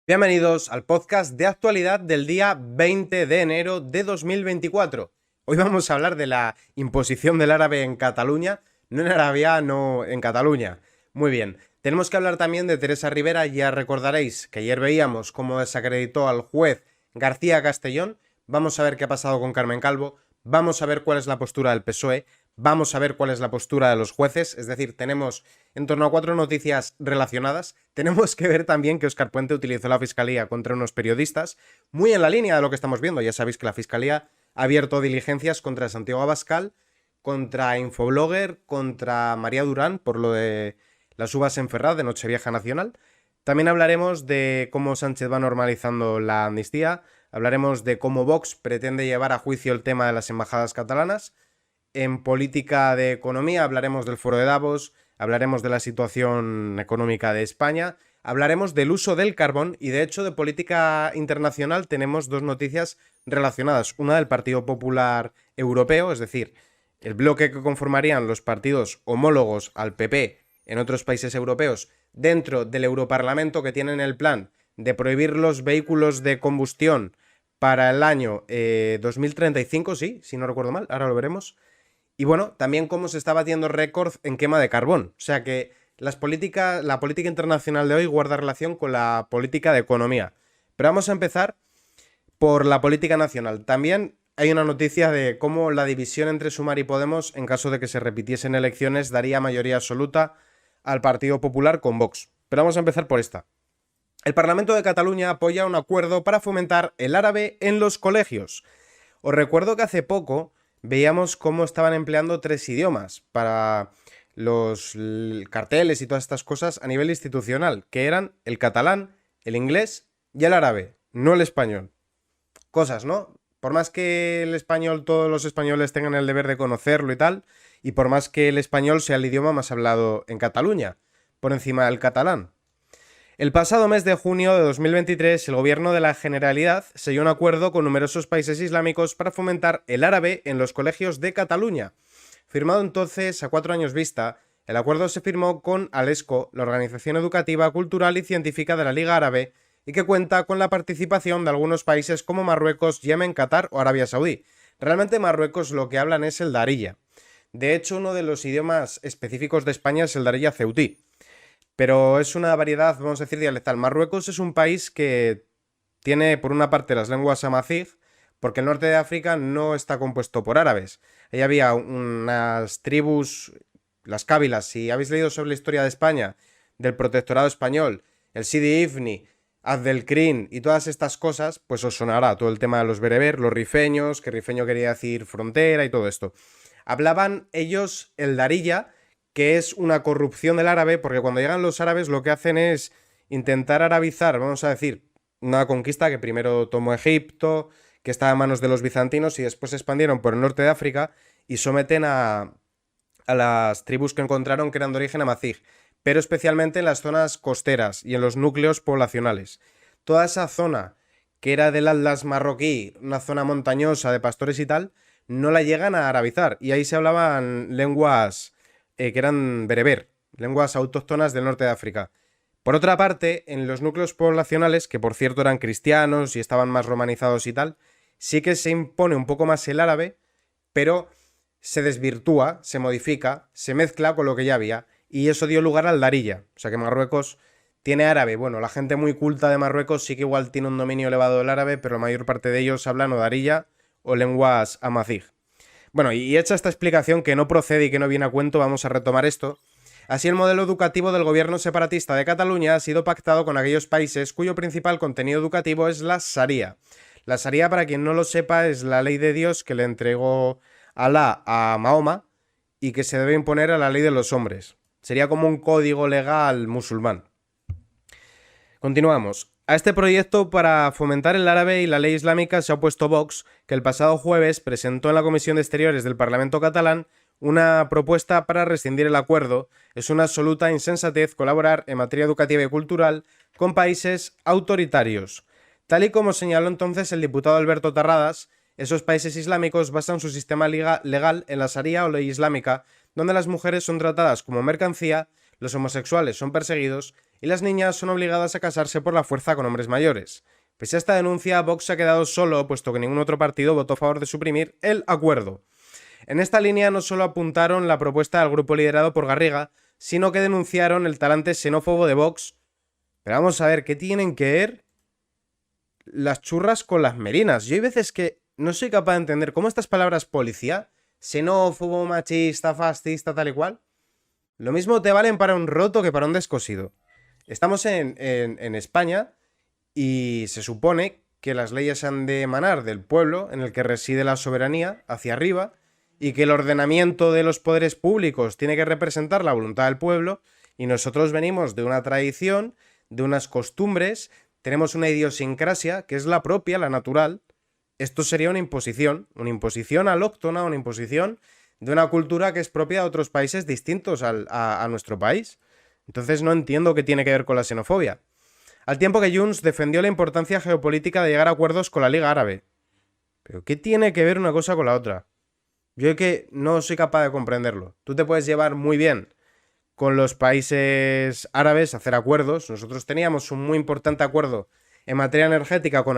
Bienvenidos al podcast de actualidad del día 20 de enero de 2024. Hoy vamos a hablar de la imposición del árabe en Cataluña, no en Arabia, no en Cataluña. Muy bien, tenemos que hablar también de Teresa Rivera. Ya recordaréis que ayer veíamos cómo desacreditó al juez García Castellón. Vamos a ver qué ha pasado con Carmen Calvo, vamos a ver cuál es la postura del PSOE, vamos a ver cuál es la postura de los jueces. Es decir, tenemos en torno a 4 noticias relacionadas. Tenemos que ver también que Óscar Puente utilizó la fiscalía contra unos periodistas, muy en la línea de lo que estamos viendo. Ya sabéis que la fiscalía ha abierto diligencias contra Santiago Abascal, contra Infoblogger, contra María Durán por lo de las uvas en Ferraz de Nochevieja Nacional. También hablaremos de cómo Sánchez va normalizando la amnistía, hablaremos de cómo Vox pretende llevar a juicio el tema de las embajadas catalanas. En política de economía hablaremos del foro de Davos, hablaremos de la situación económica de España, hablaremos del uso del carbón y de hecho de política internacional tenemos dos noticias relacionadas. Una del Partido Popular Europeo, es decir, el bloque que conformarían los partidos homólogos al PP en otros países europeos dentro del Europarlamento, que tienen el plan de prohibir los vehículos de combustión para el año 2035, sí, si no recuerdo mal, ahora lo veremos. Y bueno, también cómo se está batiendo récord en quema de carbón. O sea que la política internacional de hoy guarda relación con la política de economía. Pero vamos a empezar por la política nacional. También hay una noticia de cómo la división entre Sumar y Podemos, en caso de que se repitiesen elecciones, daría mayoría absoluta al Partido Popular con Vox. Pero vamos a empezar por esta. El Parlamento de Cataluña apoya un acuerdo para fomentar el árabe en los colegios. Os recuerdo que hace poco veíamos cómo estaban empleando 3 idiomas para los carteles y todas estas cosas a nivel institucional, que eran el catalán, el inglés y el árabe, no el español. Cosas, ¿no? Por más que el español, todos los españoles tengan el deber de conocerlo y tal, y por más que el español sea el idioma más hablado en Cataluña, por encima del catalán. El pasado mes de junio de 2023, el gobierno de la Generalidad selló un acuerdo con numerosos países islámicos para fomentar el árabe en los colegios de Cataluña. Firmado entonces a 4 años vista, el acuerdo se firmó con ALESCO, la organización educativa, cultural y científica de la Liga Árabe, y que cuenta con la participación de algunos países como Marruecos, Yemen, Qatar o Arabia Saudí. Realmente Marruecos lo que hablan es el darilla. De hecho, uno de los idiomas específicos de España es el darilla ceutí. Pero es una variedad, vamos a decir, dialectal. Marruecos es un país que tiene, por una parte, las lenguas amazigh, porque el norte de África no está compuesto por árabes. Ahí había unas tribus, las cábilas. Si habéis leído sobre la historia de España, del protectorado español, el Sidi Ifni, Abdelkrim y todas estas cosas, pues os sonará todo el tema de los bereber, los rifeños, que rifeño quería decir frontera y todo esto. Hablaban ellos el darilla, que es una corrupción del árabe, porque cuando llegan los árabes lo que hacen es intentar arabizar, vamos a decir, una conquista que primero tomó Egipto, que estaba en manos de los bizantinos y después se expandieron por el norte de África y someten a las tribus que encontraron, que eran de origen amazigh, pero especialmente en las zonas costeras y en los núcleos poblacionales. Toda esa zona que era del Atlas marroquí, una zona montañosa de pastores y tal, no la llegan a arabizar, y ahí se hablaban lenguas que eran bereber, lenguas autóctonas del norte de África. Por otra parte, en los núcleos poblacionales, que por cierto eran cristianos y estaban más romanizados y tal, sí que se impone un poco más el árabe, pero se desvirtúa, se modifica, se mezcla con lo que ya había, y eso dio lugar al darilla. O sea que Marruecos tiene árabe. Bueno, la gente muy culta de Marruecos sí que igual tiene un dominio elevado del árabe, pero la mayor parte de ellos hablan o darilla o lenguas amazigh. Bueno, y hecha esta explicación que no procede y que no viene a cuento, vamos a retomar esto. Así, el modelo educativo del gobierno separatista de Cataluña ha sido pactado con aquellos países cuyo principal contenido educativo es la Sharia. La Sharia, para quien no lo sepa, es la ley de Dios que le entregó Alá a Mahoma y que se debe imponer a la ley de los hombres. Sería como un código legal musulmán. Continuamos. A este proyecto para fomentar el árabe y la ley islámica se ha opuesto Vox, que el pasado jueves presentó en la Comisión de Exteriores del Parlamento catalán una propuesta para rescindir el acuerdo. Es una absoluta insensatez colaborar en materia educativa y cultural con países autoritarios. Tal y como señaló entonces el diputado Alberto Terradas, esos países islámicos basan su sistema legal en la Sharia o ley islámica, donde las mujeres son tratadas como mercancía, los homosexuales son perseguidos y las niñas son obligadas a casarse por la fuerza con hombres mayores. Pese a esta denuncia, Vox se ha quedado solo, puesto que ningún otro partido votó a favor de suprimir el acuerdo. En esta línea no solo apuntaron la propuesta del grupo liderado por Garriga, sino que denunciaron el talante xenófobo de Vox. Pero vamos a ver, ¿qué tienen que ver las churras con las merinas? Yo hay veces que no soy capaz de entender cómo estas palabras policía, xenófobo, machista, fascista, tal y cual, lo mismo te valen para un roto que para un descosido. Estamos en España y se supone que las leyes han de emanar del pueblo en el que reside la soberanía hacia arriba y que el ordenamiento de los poderes públicos tiene que representar la voluntad del pueblo, y nosotros venimos de una tradición, de unas costumbres, tenemos una idiosincrasia que es la propia, la natural. Esto sería una imposición alóctona, una imposición de una cultura que es propia de otros países distintos a nuestro país. Entonces no entiendo qué tiene que ver con la xenofobia. Al tiempo que Junts defendió la importancia geopolítica de llegar a acuerdos con la Liga Árabe. ¿Pero qué tiene que ver una cosa con la otra? Yo es que no soy capaz de comprenderlo. Tú te puedes llevar muy bien con los países árabes, hacer acuerdos. Nosotros teníamos un muy importante acuerdo en materia energética con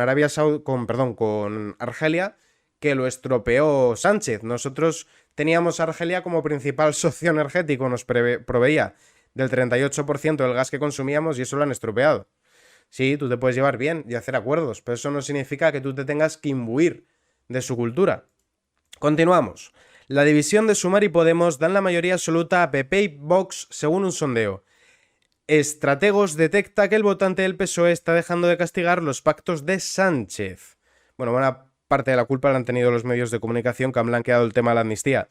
con Argelia, que lo estropeó Sánchez. Nosotros teníamos a Argelia como principal socio energético, nos proveía del 38% del gas que consumíamos y eso lo han estropeado. Sí, tú te puedes llevar bien y hacer acuerdos, pero eso no significa que tú te tengas que imbuir de su cultura. Continuamos. La división de Sumar y Podemos dan la mayoría absoluta a PP y Vox según un sondeo. Estrategos detecta que el votante del PSOE está dejando de castigar los pactos de Sánchez. Bueno, buena parte de la culpa la han tenido los medios de comunicación que han blanqueado el tema de la amnistía.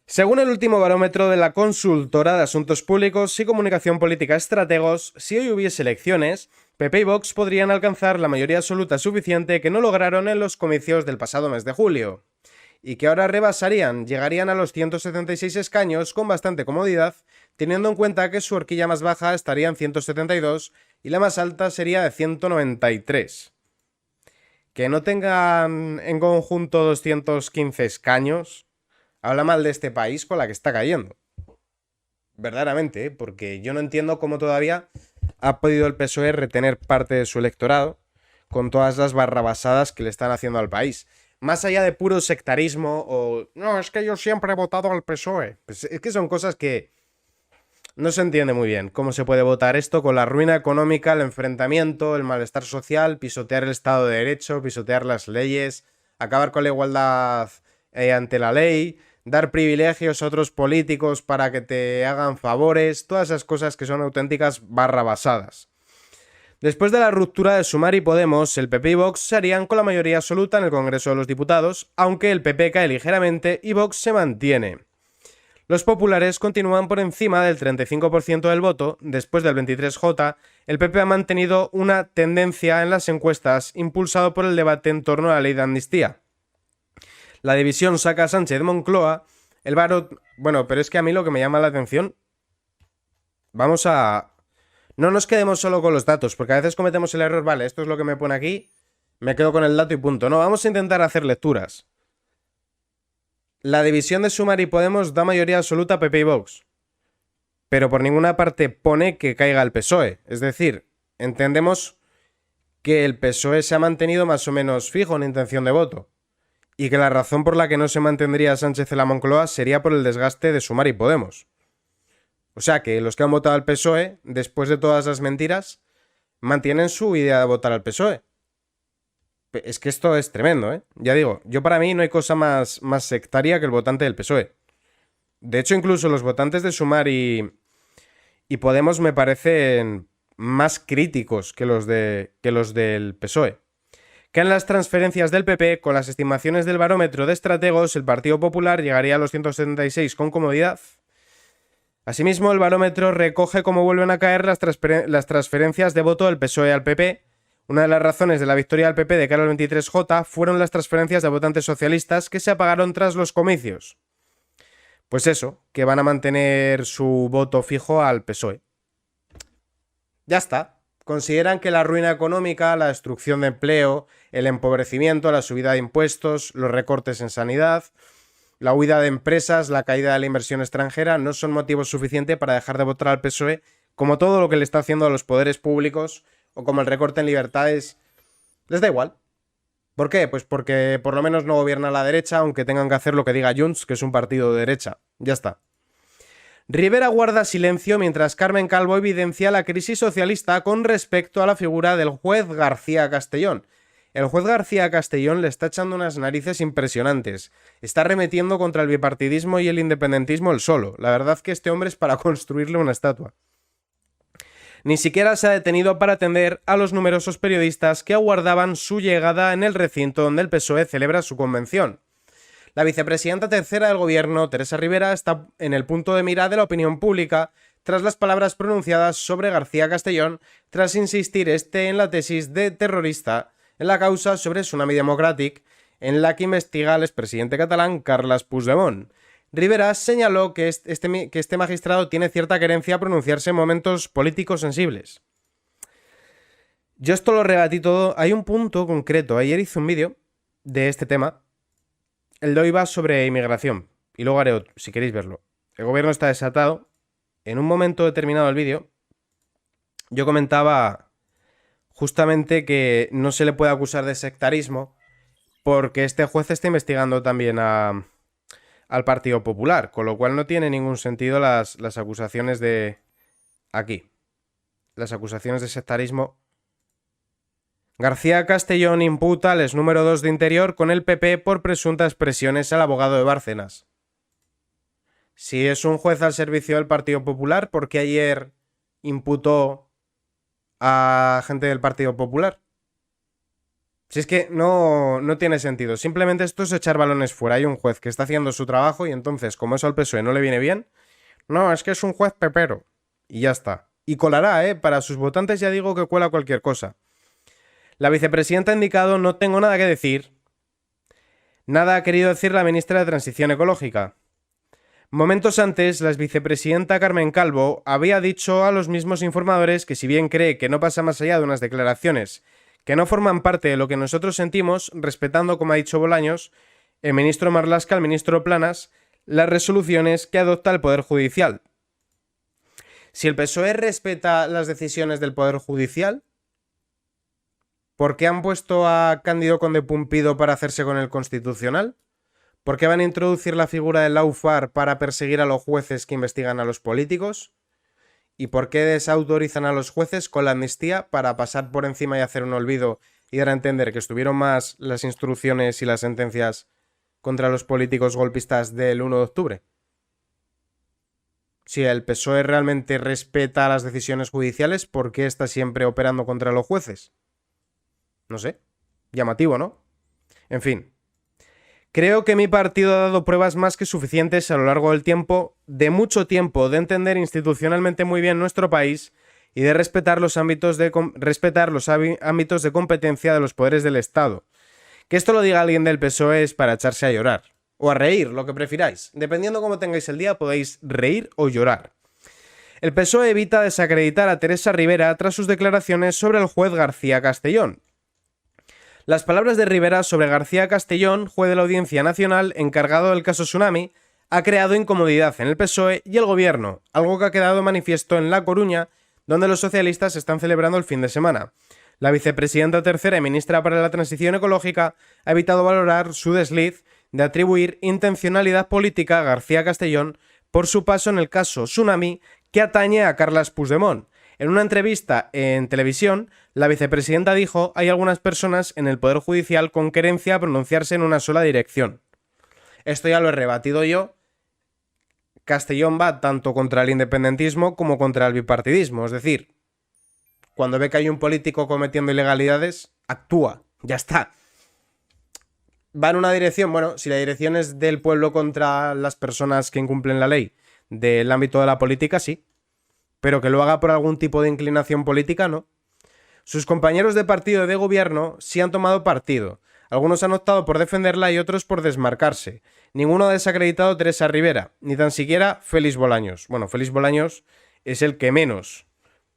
Según el último barómetro de la consultora de asuntos públicos y comunicación política Estrategos, si hoy hubiese elecciones, PP y Vox podrían alcanzar la mayoría absoluta suficiente que no lograron en los comicios del pasado mes de julio, y que ahora llegarían a los 176 escaños con bastante comodidad, teniendo en cuenta que su horquilla más baja estaría en 172 y la más alta sería de 193. Que no tengan en conjunto 215 escaños habla mal de este país con la que está cayendo. Verdaderamente, porque yo no entiendo cómo todavía ha podido el PSOE retener parte de su electorado con todas las barrabasadas que le están haciendo al país. Más allá de puro sectarismo o no, es que yo siempre he votado al PSOE. Pues es que son cosas que no se entiende muy bien. ¿Cómo se puede votar esto con la ruina económica, el enfrentamiento, el malestar social, pisotear el Estado de Derecho, pisotear las leyes, acabar con la igualdad ante la ley, dar privilegios a otros políticos para que te hagan favores? Todas esas cosas que son auténticas barrabasadas. Después de la ruptura de Sumar y Podemos, el PP y Vox se harían con la mayoría absoluta en el Congreso de los Diputados, aunque el PP cae ligeramente y Vox se mantiene. Los populares continúan por encima del 35% del voto. Después del 23J, el PP ha mantenido una tendencia en las encuestas impulsado por el debate en torno a la ley de amnistía. La división saca a Sánchez de Moncloa, Bueno, pero es que a mí lo que me llama la atención... No nos quedemos solo con los datos, porque a veces cometemos el error, vale, esto es lo que me pone aquí, me quedo con el dato y punto. No, vamos a intentar hacer lecturas. La división de Sumar y Podemos da mayoría absoluta a PP y Vox, pero por ninguna parte pone que caiga el PSOE. Es decir, entendemos que el PSOE se ha mantenido más o menos fijo en intención de voto, y que la razón por la que no se mantendría Sánchez en la Moncloa sería por el desgaste de Sumar y Podemos. O sea que los que han votado al PSOE, después de todas las mentiras, mantienen su idea de votar al PSOE. Es que esto es tremendo, ¿eh? Ya digo, para mí no hay cosa más sectaria que el votante del PSOE. De hecho, incluso los votantes de Sumar y Podemos me parecen más críticos que los del PSOE. Caen las transferencias del PP. Con las estimaciones del barómetro de estrategos, el Partido Popular llegaría a los 176 con comodidad. Asimismo, el barómetro recoge cómo vuelven a caer las transferencias de voto del PSOE al PP. Una de las razones de la victoria del PP de cara al 23J fueron las transferencias de votantes socialistas que se apagaron tras los comicios. Pues eso, que van a mantener su voto fijo al PSOE. Ya está. Consideran que la ruina económica, la destrucción de empleo, el empobrecimiento, la subida de impuestos, los recortes en sanidad, la huida de empresas, la caída de la inversión extranjera no son motivos suficientes para dejar de votar al PSOE como todo lo que le está haciendo a los poderes públicos o como el recorte en libertades, les da igual. ¿Por qué? Pues porque por lo menos no gobierna la derecha, aunque tengan que hacer lo que diga Junts, que es un partido de derecha. Ya está. Rivera guarda silencio mientras Carmen Calvo evidencia la crisis socialista con respecto a la figura del juez García Castellón. El juez García Castellón le está echando unas narices impresionantes. Está arremetiendo contra el bipartidismo y el independentismo él solo. La verdad que este hombre es para construirle una estatua. Ni siquiera se ha detenido para atender a los numerosos periodistas que aguardaban su llegada en el recinto donde el PSOE celebra su convención. La vicepresidenta tercera del gobierno, Teresa Rivera, está en el punto de mira de la opinión pública tras las palabras pronunciadas sobre García Castellón, tras insistir en la tesis de terrorista en la causa sobre Tsunami Democràtic, en la que investiga al expresidente catalán Carles Puigdemont. Rivera señaló que este magistrado tiene cierta querencia a pronunciarse en momentos políticos sensibles. Yo esto lo rebatí todo. Hay un punto concreto. Ayer hice un vídeo de este tema. El de hoy va sobre inmigración. Y luego haré otro, si queréis verlo. El gobierno está desatado. En un momento determinado del vídeo, yo comentaba justamente que no se le puede acusar de sectarismo porque este juez está investigando también al Partido Popular, con lo cual no tiene ningún sentido las acusaciones de... Aquí. Las acusaciones de sectarismo. García Castellón imputa al ex número 2 de Interior con el PP por presuntas presiones al abogado de Bárcenas. Si es un juez al servicio del Partido Popular, ¿por qué ayer imputó a gente del Partido Popular? Si es que no tiene sentido. Simplemente esto es echar balones fuera. Hay un juez que está haciendo su trabajo y entonces, como eso al PSOE no le viene bien, no, es que es un juez pepero. Y ya está. Y colará, Para sus votantes ya digo que cuela cualquier cosa. La vicepresidenta ha indicado: no tengo nada que decir. Nada ha querido decir la ministra de Transición Ecológica. Momentos antes, la vicepresidenta Carmen Calvo había dicho a los mismos informadores que, si bien cree que no pasa más allá de unas declaraciones que no forman parte de lo que nosotros sentimos, respetando, como ha dicho Bolaños, el ministro Marlaska, el ministro Planas, las resoluciones que adopta el Poder Judicial. Si el PSOE respeta las decisiones del Poder Judicial, ¿por qué han puesto a Cándido Conde Pumpido para hacerse con el Constitucional? ¿Por qué van a introducir la figura del lawfare para perseguir a los jueces que investigan a los políticos? ¿Y por qué desautorizan a los jueces con la amnistía para pasar por encima y hacer un olvido y dar a entender que estuvieron más las instrucciones y las sentencias contra los políticos golpistas del 1 de octubre? Si el PSOE realmente respeta las decisiones judiciales, ¿por qué está siempre operando contra los jueces? No sé. Llamativo, ¿no? En fin. Creo que mi partido ha dado pruebas más que suficientes a lo largo del tiempo, de mucho tiempo, de entender institucionalmente muy bien nuestro país y de respetar los ámbitos de competencia de los poderes del Estado. Que esto lo diga alguien del PSOE es para echarse a llorar. O a reír, lo que prefiráis. Dependiendo cómo tengáis el día, podéis reír o llorar. El PSOE evita desacreditar a Teresa Rivera tras sus declaraciones sobre el juez García Castellón. Las palabras de Rivera sobre García Castellón, juez de la Audiencia Nacional encargado del caso Tsunami, ha creado incomodidad en el PSOE y el gobierno, algo que ha quedado manifiesto en La Coruña, donde los socialistas están celebrando el fin de semana. La vicepresidenta tercera y ministra para la Transición Ecológica ha evitado valorar su desliz de atribuir intencionalidad política a García Castellón por su paso en el caso Tsunami que atañe a Carles Puigdemont. En una entrevista en televisión, la vicepresidenta dijo: hay algunas personas en el Poder Judicial con querencia a pronunciarse en una sola dirección. Esto ya lo he rebatido yo. Castellón va tanto contra el independentismo como contra el bipartidismo. Es decir, cuando ve que hay un político cometiendo ilegalidades, actúa. Ya está. Va en una dirección. Bueno, si la dirección es del pueblo contra las personas que incumplen la ley del ámbito de la política, sí. Pero que lo haga por algún tipo de inclinación política, no. Sus compañeros de partido y de gobierno sí han tomado partido. Algunos han optado por defenderla y otros por desmarcarse. Ninguno ha desacreditado a Teresa Rivera, ni tan siquiera Félix Bolaños. Bueno, Félix Bolaños es el que menos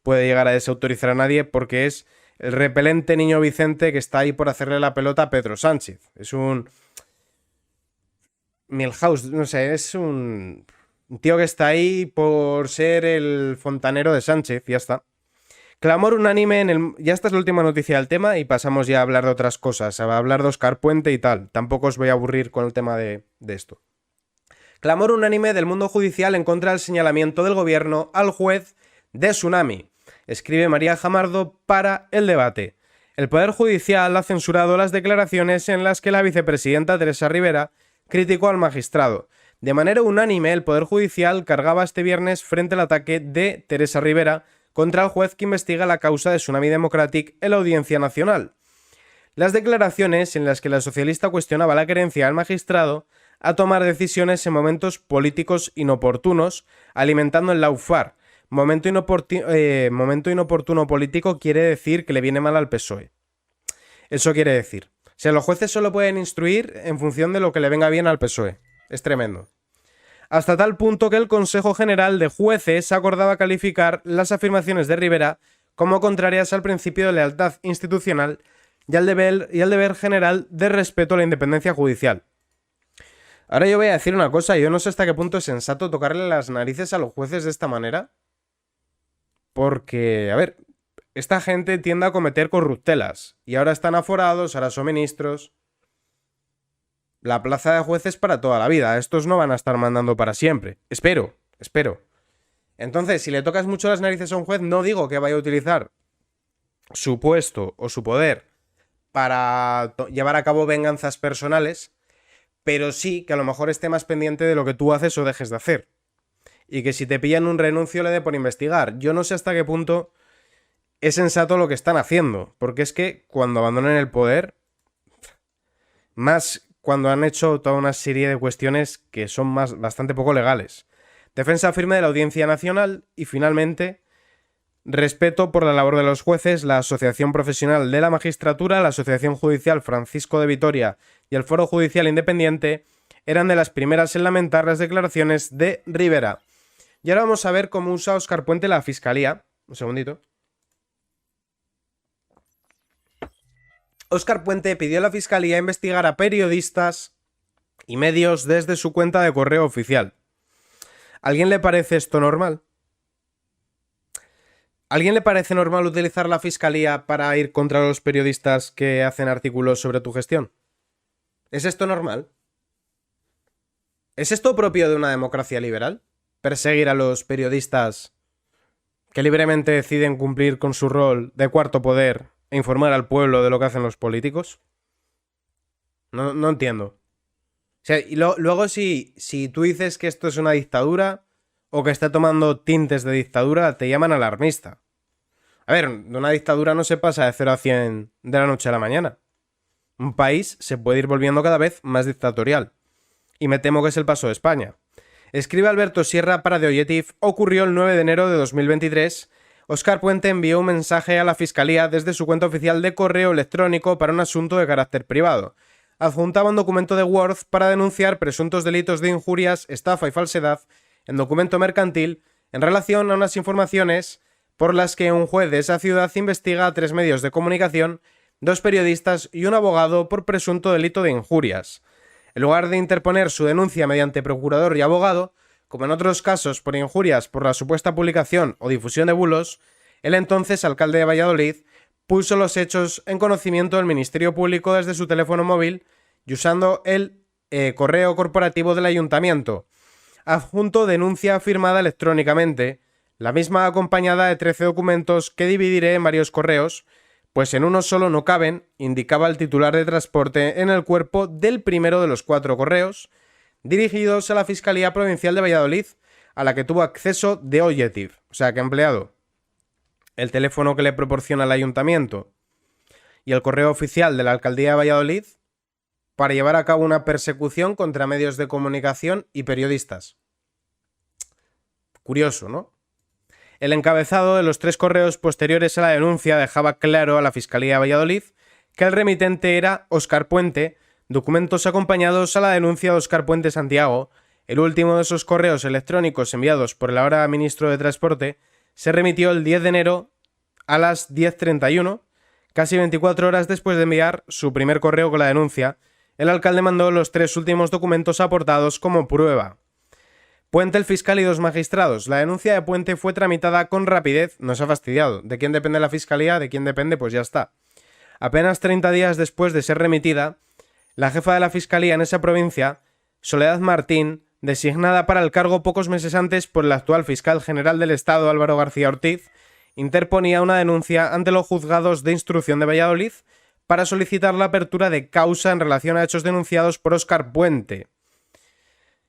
puede llegar a desautorizar a nadie porque es el repelente niño Vicente que está ahí por hacerle la pelota a Pedro Sánchez. Es un... Milhouse, no sé, es un... Un tío que está ahí por ser el fontanero de Sánchez, ya está. Clamor unánime en el... Ya esta es la última noticia del tema y pasamos ya a hablar de otras cosas, a hablar de Óscar Puente y tal. Tampoco os voy a aburrir con el tema de esto. Clamor unánime del mundo judicial en contra del señalamiento del gobierno al juez de Tsunami. Escribe María Jamardo para El Debate. El Poder Judicial ha censurado las declaraciones en las que la vicepresidenta Teresa Rivera criticó al magistrado. De manera unánime, el Poder Judicial cargaba este viernes frente al ataque de Teresa Rivera contra el juez que investiga la causa de Tsunami Democratic en la Audiencia Nacional. Las declaraciones en las que la socialista cuestionaba la querencia del magistrado a tomar decisiones en momentos políticos inoportunos, alimentando el lawfare. Momento inoportuno político quiere decir que le viene mal al PSOE. Eso quiere decir. O sea, los jueces solo pueden instruir en función de lo que le venga bien al PSOE. Es tremendo. Hasta tal punto que el Consejo General de Jueces acordaba calificar las afirmaciones de Rivera como contrarias al principio de lealtad institucional y al deber general de respeto a la independencia judicial. Ahora yo voy a decir una cosa, yo no sé hasta qué punto es sensato tocarle las narices a los jueces de esta manera. Porque, a ver, esta gente tiende a cometer corruptelas. Y ahora están aforados, ahora son ministros. La plaza de jueces para toda la vida. Estos no van a estar mandando para siempre. Espero. Entonces, si le tocas mucho las narices a un juez, no digo que vaya a utilizar su puesto o su poder para llevar a cabo venganzas personales, pero sí que a lo mejor esté más pendiente de lo que tú haces o dejes de hacer. Y que si te pillan un renuncio le dé por investigar. Yo no sé hasta qué punto es sensato lo que están haciendo. Porque es que cuando abandonen el poder, más cuando han hecho toda una serie de cuestiones que son bastante poco legales. Defensa firme de la Audiencia Nacional y finalmente respeto por la labor de los jueces, la Asociación Profesional de la Magistratura, la Asociación Judicial Francisco de Vitoria y el Foro Judicial Independiente eran de las primeras en lamentar las declaraciones de Rivera. Y ahora vamos a ver cómo usa Óscar Puente la Fiscalía. Un segundito. Óscar Puente pidió a la Fiscalía investigar a periodistas y medios desde su cuenta de correo oficial. ¿A alguien le parece esto normal? ¿A alguien le parece normal utilizar la Fiscalía para ir contra los periodistas que hacen artículos sobre tu gestión? ¿Es esto normal? ¿Es esto propio de una democracia liberal? ¿Perseguir a los periodistas que libremente deciden cumplir con su rol de cuarto poder e informar al pueblo de lo que hacen los políticos? No entiendo. O sea, y luego si tú dices que esto es una dictadura o que está tomando tintes de dictadura, te llaman alarmista. A ver, de una dictadura no se pasa de 0 a 100 de la noche a la mañana. Un país se puede ir volviendo cada vez más dictatorial. Y me temo que es el paso de España. Escribe Alberto Sierra para The Objective. Ocurrió el 9 de enero de 2023. Óscar Puente envió un mensaje a la Fiscalía desde su cuenta oficial de correo electrónico para un asunto de carácter privado. Adjuntaba un documento de Word para denunciar presuntos delitos de injurias, estafa y falsedad en documento mercantil en relación a unas informaciones por las que un juez de esa ciudad investiga a 3 medios de comunicación, 2 periodistas y un abogado por presunto delito de injurias. En lugar de interponer su denuncia mediante procurador y abogado, como en otros casos por injurias por la supuesta publicación o difusión de bulos, el entonces alcalde de Valladolid puso los hechos en conocimiento del Ministerio Público desde su teléfono móvil y usando el correo corporativo del ayuntamiento. Adjunto denuncia firmada electrónicamente, la misma acompañada de 13 documentos que dividiré en varios correos, pues en uno solo no caben, indicaba el titular de transporte en el cuerpo del primero de los 4 correos, dirigidos a la Fiscalía Provincial de Valladolid, a la que tuvo acceso The Objective. O sea que ha empleado el teléfono que le proporciona el ayuntamiento y el correo oficial de la Alcaldía de Valladolid para llevar a cabo una persecución contra medios de comunicación y periodistas. Curioso, ¿no? El encabezado de los 3 correos posteriores a la denuncia dejaba claro a la Fiscalía de Valladolid que el remitente era Óscar Puente, documentos acompañados a la denuncia de Óscar Puente Santiago. El último de esos correos electrónicos enviados por el ahora ministro de Transporte se remitió el 10 de enero a las 10:31, casi 24 horas después de enviar su primer correo con la denuncia. El alcalde mandó los 3 últimos documentos aportados como prueba. Puente, el fiscal y 2 magistrados. La denuncia de Puente fue tramitada con rapidez, nos ha fastidiado. ¿De quién depende la fiscalía? ¿De quién depende? Pues ya está. Apenas 30 días después de ser remitida, la jefa de la fiscalía en esa provincia, Soledad Martín, designada para el cargo pocos meses antes por el actual fiscal general del Estado, Álvaro García Ortiz, interponía una denuncia ante los juzgados de instrucción de Valladolid para solicitar la apertura de causa en relación a hechos denunciados por Óscar Puente.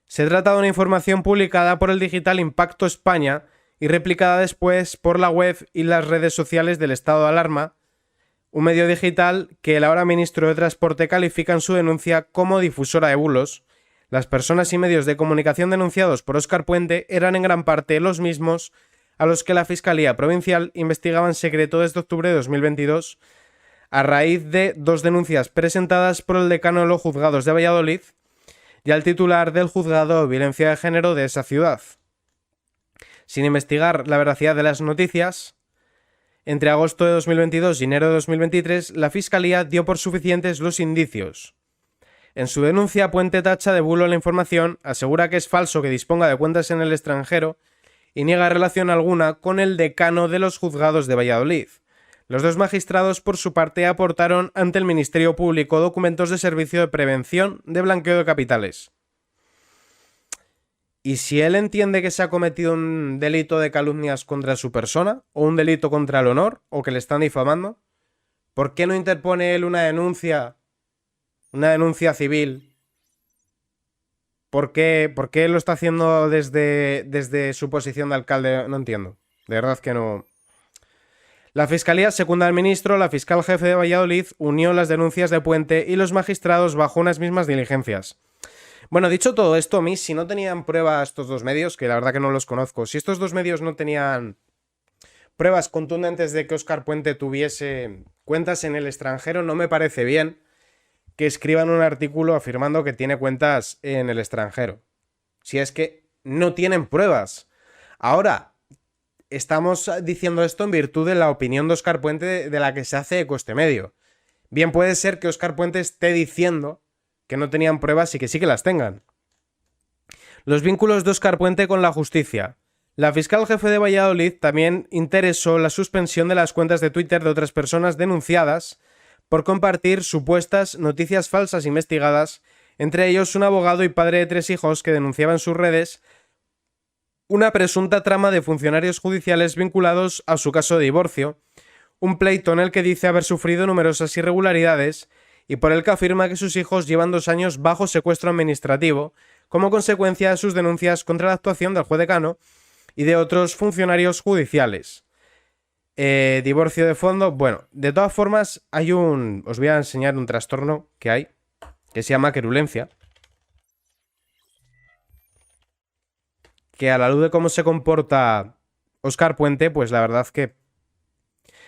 Se trata de una información publicada por el digital Impacto España y replicada después por la web y las redes sociales del estado de alarma, un medio digital que el ahora ministro de Transporte califica en su denuncia como difusora de bulos. Las personas y medios de comunicación denunciados por Óscar Puente eran en gran parte los mismos a los que la Fiscalía Provincial investigaba en secreto desde octubre de 2022, a raíz de 2 denuncias presentadas por el decano de los juzgados de Valladolid y al titular del juzgado de violencia de género de esa ciudad. Sin investigar la veracidad de las noticias, entre agosto de 2022 y enero de 2023, la Fiscalía dio por suficientes los indicios. En su denuncia, Puente tacha de bulo la información, asegura que es falso que disponga de cuentas en el extranjero y niega relación alguna con el decano de los juzgados de Valladolid. Los 2 magistrados, por su parte, aportaron ante el Ministerio Público documentos de servicio de prevención de blanqueo de capitales. ¿Y si él entiende que se ha cometido un delito de calumnias contra su persona, o un delito contra el honor, o que le están difamando? ¿Por qué no interpone él una denuncia civil? ¿Por qué lo está haciendo desde su posición de alcalde? No entiendo. De verdad que no. La Fiscalía secunda al ministro, la fiscal jefe de Valladolid unió las denuncias de Puente y los magistrados bajo unas mismas diligencias. Bueno, dicho todo esto, a mí, si no tenían pruebas estos 2 medios, que la verdad que no los conozco, si estos 2 medios no tenían pruebas contundentes de que Óscar Puente tuviese cuentas en el extranjero, no me parece bien que escriban un artículo afirmando que tiene cuentas en el extranjero. Si es que no tienen pruebas. Ahora, estamos diciendo esto en virtud de la opinión de Óscar Puente de la que se hace eco este medio. Bien puede ser que Óscar Puente esté diciendo que no tenían pruebas y que sí que las tengan. Los vínculos de Óscar Puente con la justicia. La fiscal jefe de Valladolid también interesó la suspensión de las cuentas de Twitter de otras personas denunciadas por compartir supuestas noticias falsas investigadas, entre ellos un abogado y padre de 3 hijos que denunciaba en sus redes una presunta trama de funcionarios judiciales vinculados a su caso de divorcio, un pleito en el que dice haber sufrido numerosas irregularidades y por el que afirma que sus hijos llevan 2 años bajo secuestro administrativo como consecuencia de sus denuncias contra la actuación del juez decano y de otros funcionarios judiciales. Divorcio de fondo. Bueno, de todas formas, os voy a enseñar un trastorno que hay, que se llama querulencia, que a la luz de cómo se comporta Óscar Puente, pues la verdad que...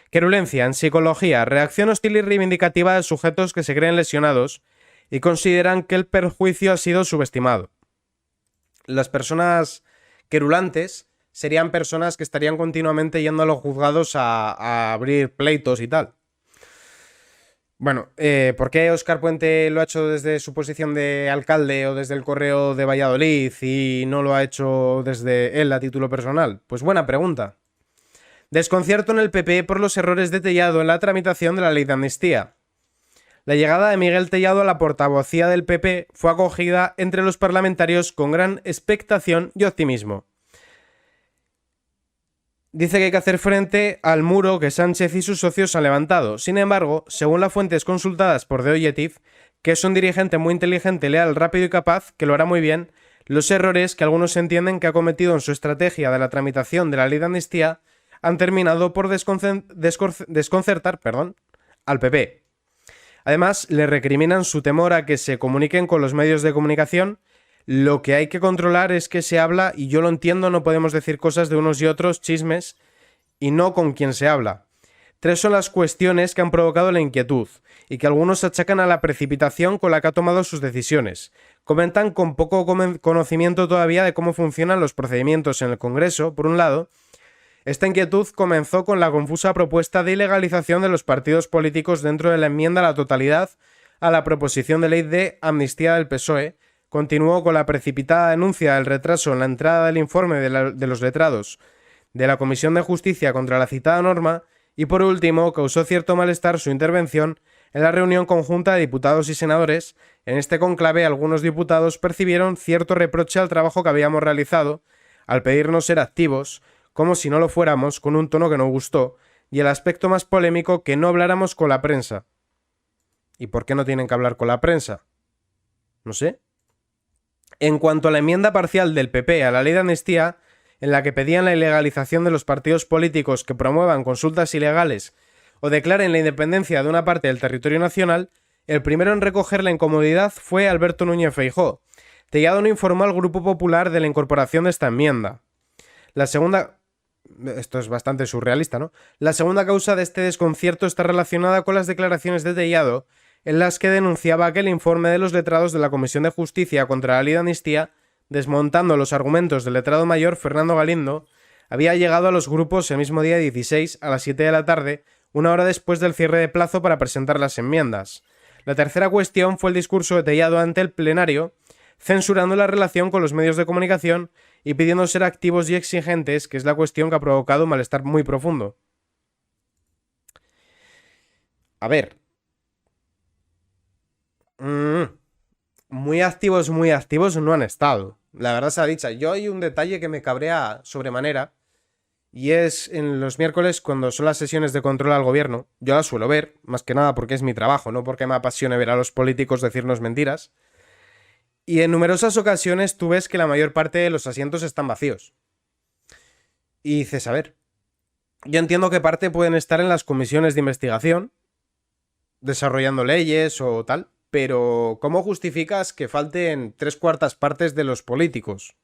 Querulencia, en psicología, reacción hostil y reivindicativa de sujetos que se creen lesionados y consideran que el perjuicio ha sido subestimado. Las personas querulantes serían personas que estarían continuamente yendo a los juzgados a abrir pleitos y tal. Bueno, ¿por qué Óscar Puente lo ha hecho desde su posición de alcalde o desde el Correo de Valladolid y no lo ha hecho desde él a título personal? Pues buena pregunta. Desconcierto en el PP por los errores de Tellado en la tramitación de la ley de amnistía. La llegada de Miguel Tellado a la portavocía del PP fue acogida entre los parlamentarios con gran expectación y optimismo. Dice que hay que hacer frente al muro que Sánchez y sus socios han levantado. Sin embargo, según las fuentes consultadas por The Objective, que es un dirigente muy inteligente, leal, rápido y capaz, que lo hará muy bien, los errores que algunos entienden que ha cometido en su estrategia de la tramitación de la ley de amnistía han terminado por desconcertar al PP. Además, le recriminan su temor a que se comuniquen con los medios de comunicación. Lo que hay que controlar es que se habla, y yo lo entiendo, no podemos decir cosas de unos y otros, chismes, y no con quien se habla. 3 son las cuestiones que han provocado la inquietud, y que algunos achacan a la precipitación con la que ha tomado sus decisiones. Comentan con poco conocimiento todavía de cómo funcionan los procedimientos en el Congreso, por un lado. Esta inquietud comenzó con la confusa propuesta de ilegalización de los partidos políticos dentro de la enmienda a la totalidad a la proposición de ley de amnistía del PSOE, continuó con la precipitada denuncia del retraso en la entrada del informe de los letrados de la Comisión de Justicia contra la citada norma y, por último, causó cierto malestar su intervención en la reunión conjunta de diputados y senadores. En este conclave, algunos diputados percibieron cierto reproche al trabajo que habíamos realizado, al pedirnos ser activos, como si no lo fuéramos, con un tono que no gustó, y el aspecto más polémico, que no habláramos con la prensa. ¿Y por qué no tienen que hablar con la prensa? No sé. En cuanto a la enmienda parcial del PP a la ley de amnistía, en la que pedían la ilegalización de los partidos políticos que promuevan consultas ilegales o declaren la independencia de una parte del territorio nacional, el primero en recoger la incomodidad fue Alberto Núñez Feijóo. Tellado no informó al Grupo Popular de la incorporación de esta enmienda. La segunda... Esto es bastante surrealista, ¿no? La segunda causa de este desconcierto está relacionada con las declaraciones de Tellado, en las que denunciaba que el informe de los letrados de la Comisión de Justicia contra la ley de amnistía, desmontando los argumentos del letrado mayor Fernando Galindo, había llegado a los grupos el mismo día 16 a las 7 de la tarde, una hora después del cierre de plazo para presentar las enmiendas. La tercera cuestión fue el discurso de Tellado ante el plenario, censurando la relación con los medios de comunicación y pidiendo ser activos y exigentes, que es la cuestión que ha provocado un malestar muy profundo. A ver. Muy activos no han estado. La verdad sea dicha. Yo hay un detalle que me cabrea sobremanera, y es en los miércoles cuando son las sesiones de control al gobierno. Yo las suelo ver, más que nada porque es mi trabajo, no porque me apasione ver a los políticos decirnos mentiras. Y en numerosas ocasiones tú ves que la mayor parte de los asientos están vacíos. Y dices, a ver, yo entiendo que parte pueden estar en las comisiones de investigación, desarrollando leyes o tal, pero ¿cómo justificas que falten 3/4 partes de los políticos?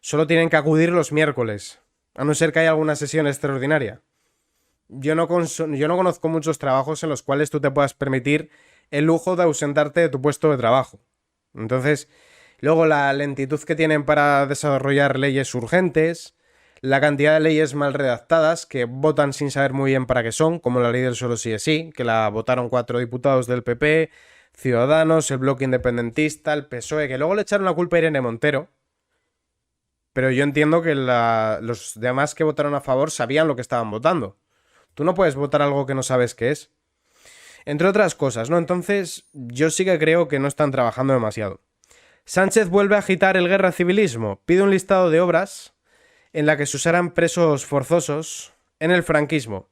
Solo tienen que acudir los miércoles, a no ser que haya alguna sesión extraordinaria. Yo no conozco muchos trabajos en los cuales tú te puedas permitir el lujo de ausentarte de tu puesto de trabajo. Entonces, luego la lentitud que tienen para desarrollar leyes urgentes, la cantidad de leyes mal redactadas que votan sin saber muy bien para qué son, como la ley del solo sí es sí, que la votaron 4 diputados del PP, Ciudadanos, el Bloque Independentista, el PSOE, que luego le echaron la culpa a Irene Montero. Pero yo entiendo que los demás que votaron a favor sabían lo que estaban votando. Tú no puedes votar algo que no sabes qué es. Entre otras cosas, ¿no? Entonces, yo sí que creo que no están trabajando demasiado. Sánchez vuelve a agitar el guerra civilismo. Pide un listado de obras en la que se usaran presos forzosos en el franquismo.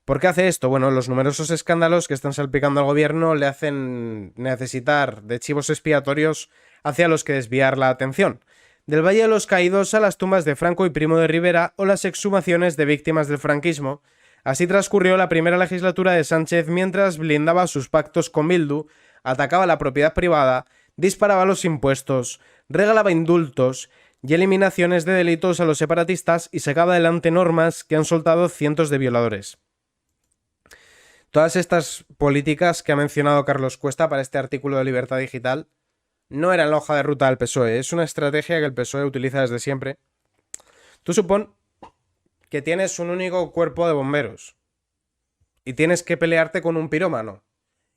¿Por qué hace esto? Bueno, los numerosos escándalos que están salpicando al gobierno le hacen necesitar de chivos expiatorios hacia los que desviar la atención. Del Valle de los Caídos a las tumbas de Franco y Primo de Rivera o las exhumaciones de víctimas del franquismo. Así transcurrió la primera legislatura de Sánchez mientras blindaba sus pactos con Bildu, atacaba la propiedad privada, disparaba los impuestos, regalaba indultos y eliminaciones de delitos a los separatistas y sacaba adelante normas que han soltado cientos de violadores. Todas estas políticas que ha mencionado Carlos Cuesta para este artículo de Libertad Digital no eran la hoja de ruta del PSOE, es una estrategia que el PSOE utiliza desde siempre. Tú supón que tienes un único cuerpo de bomberos y tienes que pelearte con un pirómano,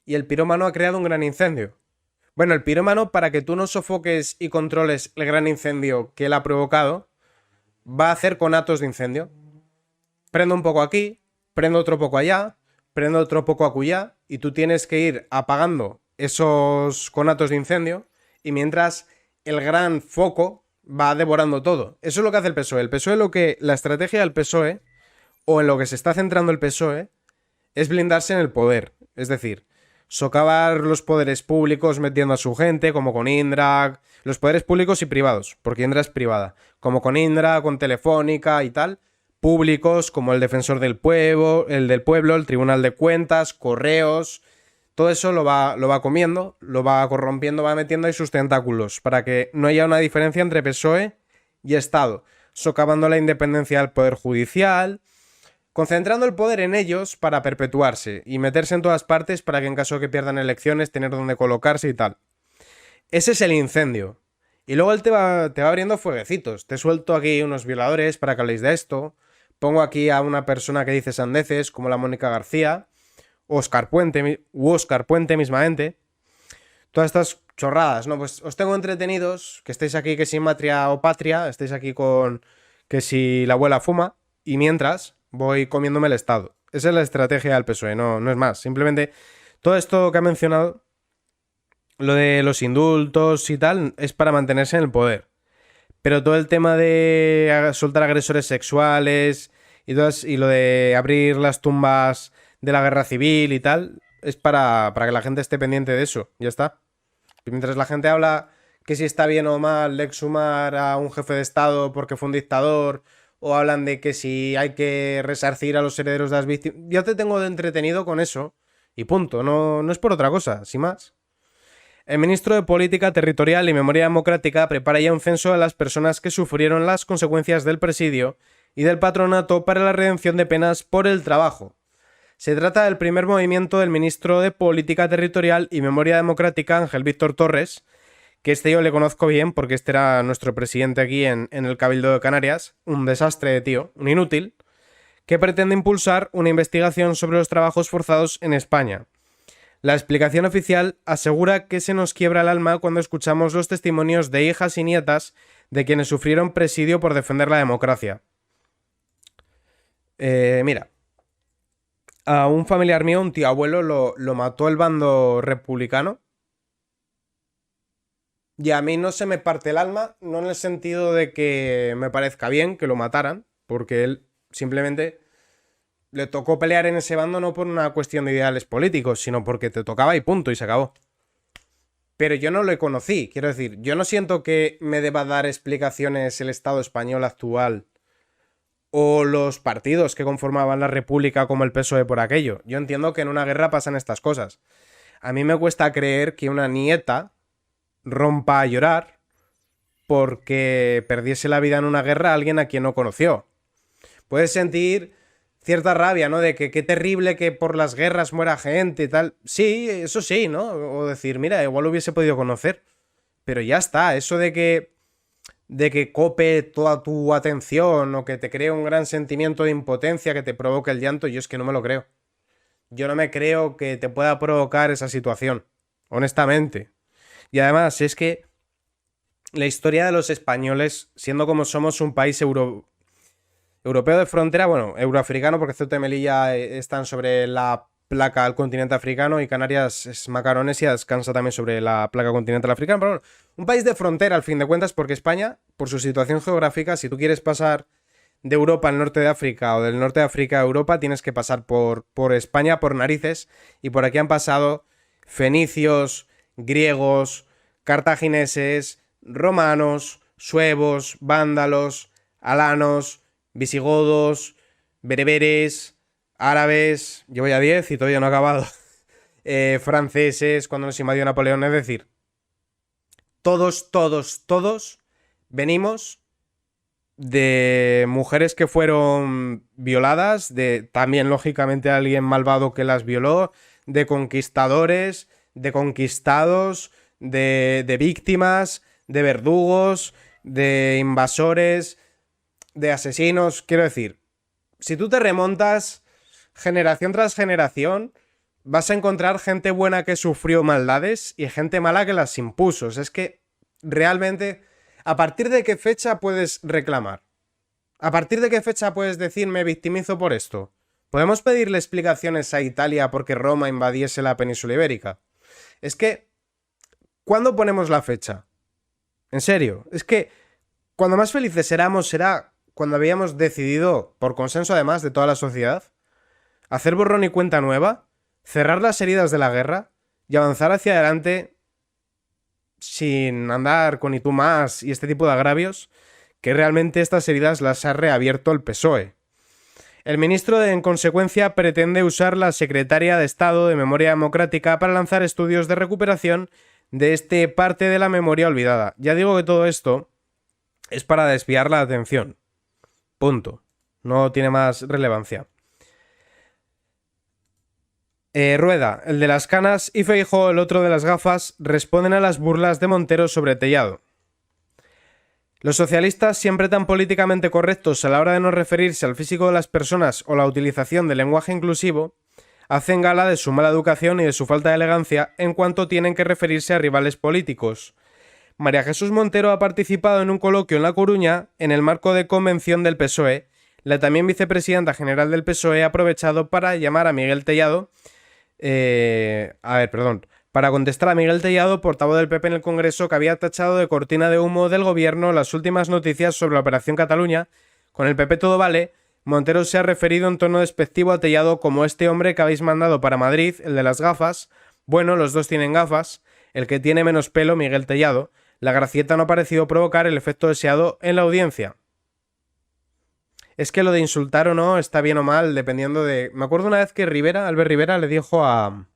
y el pirómano ha creado un gran incendio. Bueno, el pirómano, para que tú no sofoques y controles el gran incendio que él ha provocado, va a hacer conatos de incendio. Prendo un poco aquí, prendo otro poco allá, prendo otro poco acullá, y tú tienes que ir apagando esos conatos de incendio, y mientras el gran foco va devorando todo. Eso es lo que hace el PSOE. El PSOE, la estrategia del PSOE, o en lo que se está centrando el PSOE, es blindarse en el poder. Es decir, socavar los poderes públicos metiendo a su gente, como con Indra, los poderes públicos y privados, porque Indra es privada, como con Indra, con Telefónica y tal, públicos como el Defensor del Pueblo, el Tribunal de Cuentas, Correos. Todo eso lo va comiendo, lo va corrompiendo, va metiendo ahí sus tentáculos para que no haya una diferencia entre PSOE y Estado, socavando la independencia del Poder Judicial, concentrando el poder en ellos para perpetuarse y meterse en todas partes para que en caso de que pierdan elecciones tener donde colocarse y tal. Ese es el incendio. Y luego él te va abriendo fueguecitos. Te suelto aquí unos violadores para que habléis de esto. Pongo aquí a una persona que dice sandeces como la Mónica García. Óscar Puente mismamente. Todas estas chorradas, ¿no? Pues os tengo entretenidos, que estéis aquí que si matria o patria, estéis aquí con que si la abuela fuma, y mientras voy comiéndome el Estado. Esa es la estrategia del PSOE, no es más. Simplemente todo esto que ha mencionado, lo de los indultos y tal, es para mantenerse en el poder. Pero todo el tema de soltar agresores sexuales y lo de abrir las tumbas de la guerra civil y tal, es para que la gente esté pendiente de eso. Ya está. Y mientras la gente habla que si está bien o mal de exhumar a un jefe de Estado porque fue un dictador, o hablan de que si hay que resarcir a los herederos de las víctimas, yo te tengo de entretenido con eso y punto, no es por otra cosa, sin más. El ministro de Política Territorial y Memoria Democrática prepara ya un censo de las personas que sufrieron las consecuencias del presidio y del patronato para la redención de penas por el trabajo. Se trata del primer movimiento del ministro de Política Territorial y Memoria Democrática, Ángel Víctor Torres, que este yo le conozco bien porque este era nuestro presidente aquí en el Cabildo de Canarias, un desastre de tío, un inútil, que pretende impulsar una investigación sobre los trabajos forzados en España. La explicación oficial asegura que se nos quiebra el alma cuando escuchamos los testimonios de hijas y nietas de quienes sufrieron presidio por defender la democracia. Mira, a un familiar mío, un tío abuelo, lo mató el bando republicano. Y a mí no se me parte el alma, no en el sentido de que me parezca bien que lo mataran, porque él simplemente le tocó pelear en ese bando no por una cuestión de ideales políticos, sino porque te tocaba y punto, y se acabó. Pero yo no lo conocí, quiero decir, yo no siento que me deba dar explicaciones el Estado español actual o los partidos que conformaban la República como el PSOE por aquello. Yo entiendo que en una guerra pasan estas cosas. A mí me cuesta creer que una nieta rompa a llorar porque perdiese la vida en una guerra a alguien a quien no conoció. Puedes sentir cierta rabia, ¿no? De que qué terrible que por las guerras muera gente y tal. Sí, eso sí, ¿no? O decir, mira, igual hubiese podido conocer. Pero ya está, eso de que cope toda tu atención o que te cree un gran sentimiento de impotencia que te provoque el llanto, yo es que no me lo creo. Yo no me creo que te pueda provocar esa situación, honestamente. Y además, es que la historia de los españoles, siendo como somos un país europeo de frontera, bueno, euroafricano, porque Ceuta y Melilla están sobre la placa del continente africano y Canarias es Macaronesia, descansa también sobre la placa continental africana. Pero bueno, un país de frontera, al fin de cuentas, porque España, por su situación geográfica, si tú quieres pasar de Europa al norte de África o del norte de África a Europa, tienes que pasar por España, por narices, y por aquí han pasado fenicios, griegos, cartagineses, romanos, suevos, vándalos, alanos, visigodos, bereberes, árabes, yo voy a 10 y todavía no he acabado, franceses, cuando nos invadió Napoleón, es decir, todos venimos de mujeres que fueron violadas, de también lógicamente alguien malvado que las violó, de conquistadores, de conquistados, de víctimas, de verdugos, de invasores, de asesinos. Quiero decir, si tú te remontas generación tras generación, vas a encontrar gente buena que sufrió maldades y gente mala que las impuso. Es que realmente, ¿a partir de qué fecha puedes reclamar? ¿A partir de qué fecha puedes decir me victimizo por esto? ¿Podemos pedirle explicaciones a Italia porque Roma invadiese la península ibérica? Es que, ¿cuándo ponemos la fecha? En serio, es que cuando más felices éramos será cuando habíamos decidido, por consenso además de toda la sociedad, hacer borrón y cuenta nueva, cerrar las heridas de la guerra y avanzar hacia adelante sin andar con y tú más y este tipo de agravios, que realmente estas heridas las ha reabierto el PSOE. El ministro, en consecuencia, pretende usar la Secretaría de Estado de Memoria Democrática para lanzar estudios de recuperación de este parte de la memoria olvidada. Ya digo que todo esto es para desviar la atención. Punto. No tiene más relevancia. Rueda, el de las canas, y Feijóo, el otro de las gafas, responden a las burlas de Montero sobre Tellado. Los socialistas, siempre tan políticamente correctos a la hora de no referirse al físico de las personas o la utilización del lenguaje inclusivo, hacen gala de su mala educación y de su falta de elegancia en cuanto tienen que referirse a rivales políticos. María Jesús Montero ha participado en un coloquio en La Coruña en el marco de convención del PSOE. La también vicepresidenta general del PSOE ha aprovechado para llamar a Miguel Tellado, para contestar a Miguel Tellado, portavoz del PP en el Congreso, que había tachado de cortina de humo del gobierno las últimas noticias sobre la Operación Cataluña. Con el PP todo vale. Montero se ha referido en tono despectivo a Tellado como este hombre que habéis mandado para Madrid, el de las gafas. Bueno, los dos tienen gafas. El que tiene menos pelo, Miguel Tellado. La gracieta no ha parecido provocar el efecto deseado en la audiencia. Es que lo de insultar o no está bien o mal, dependiendo de... Me acuerdo una vez que Albert Rivera, le dijo a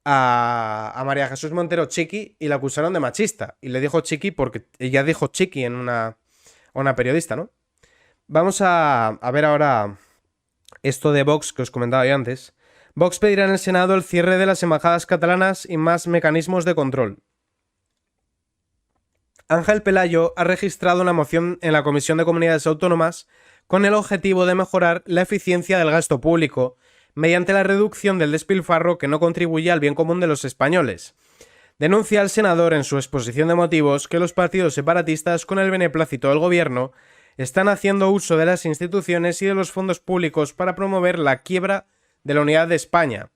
María Jesús Montero chiqui y la acusaron de machista. Y le dijo chiqui porque ella dijo chiqui en una periodista, ¿no? Vamos a ver ahora esto de Vox que os comentaba yo antes. Vox pedirá en el Senado el cierre de las embajadas catalanas y más mecanismos de control. Ángel Pelayo ha registrado una moción en la Comisión de Comunidades Autónomas con el objetivo de mejorar la eficiencia del gasto público mediante la reducción del despilfarro que no contribuye al bien común de los españoles. Denuncia al senador en su exposición de motivos que los partidos separatistas, con el beneplácito del gobierno, están haciendo uso de las instituciones y de los fondos públicos para promover la quiebra de la unidad de España,